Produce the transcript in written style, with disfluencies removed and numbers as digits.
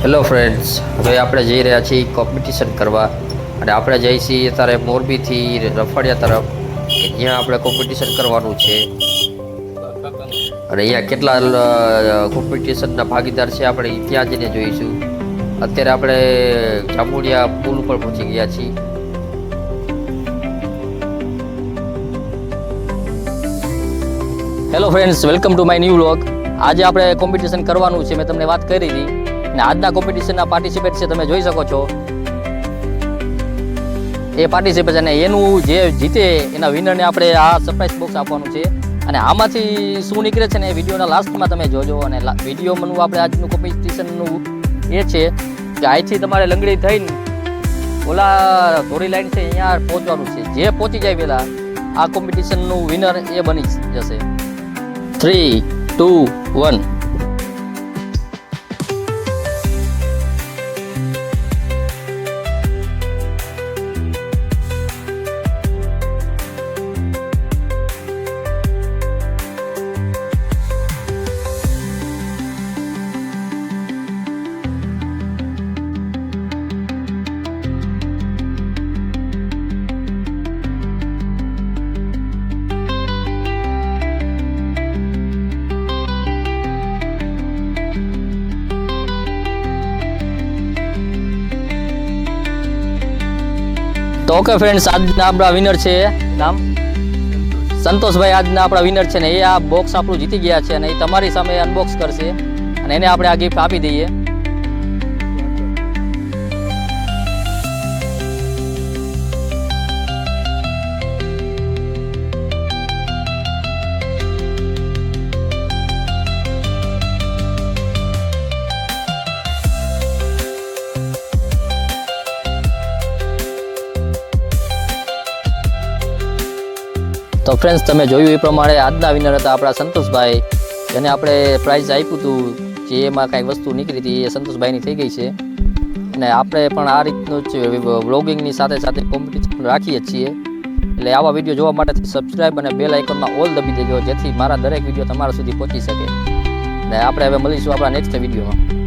Hello friends, હવે આપણે જઈ રહ્યા છીએ કોમ્પિટિશન કરવા અને આપણે જઈ છીએ અત્યારે મોરબીથી રફાડિયા તરફ કે જ્યાં આપણે કોમ્પિટિશન કરવાનું છે. અને અહીંયા કેટલા કોમ્પિટિશનના ભાગીદાર છે આપણે ત્યાં જઈને જોઈશું. અત્યારે આપણે જાંબુડિયા પુલ ઉપર પહોંચી ગયા છીએ. Hello friends, welcome to my new vlog. આજે આપણે કોમ્પિટિશન કરવાનું છે, મેં તમને વાત કરી હતી. અને આજના કોમ્પિટિશનના પાર્ટિસિપેટ છે, તમે જોઈ શકો છો એ પાર્ટિસિપેટ. અને એનું જે જીતે એના વિનરને આપણે આ સરપ્રાઈઝ બોક્સ આપવાનું છે. અને આમાંથી શું નીકળે છે ને એ વિડીયોના લાસ્ટમાં તમે જોજો. અને વિડીયોમાં આપણે આજનું કોમ્પિટિશનનું એ છે કે અહીંથી તમારે લંગડી થઈને ઓલા ધોરી લાઈન છે અહીંયા પહોંચવાનું છે. જે પહોંચી જાય પહેલાં આ કોમ્પિટિશનનું વિનર એ બની જશે. 3, 2, 1. તો ઓકે ફ્રેન્ડ્સ, આજના આપણા વિનર છે નામ સંતોષભાઈ. આજના આપણા વિનર છે ને એ આ બોક્સ આપણું જીતી ગયા છે અને એ તમારી સામે અનબોક્સ કરશે અને એને આપણે આ ગિફ્ટ આપી દઈએ. તો ફ્રેન્ડ્સ, તમે જોયું એ પ્રમાણે આજના વિનર હતા આપણા સંતોષભાઈ. જેને આપણે પ્રાઇઝ આપ્યું હતું, જે એમાં કાંઈક વસ્તુ નીકળી હતી એ સંતોષભાઈની થઈ ગઈ છે. અને આપણે પણ આ રીતનું જ વ્લોગિંગની સાથે સાથે કોમ્પિટિશન રાખીએ છીએ. એટલે આવા વિડીયો જોવા માટે સબસ્ક્રાઈબ અને બેલ આઇકોનમાં ઓલ દબી દેજો, જેથી મારા દરેક વિડીયો તમારા સુધી પહોંચી શકે. અને આપણે હવે મળીશું આપણા નેક્સ્ટ વિડીયોમાં.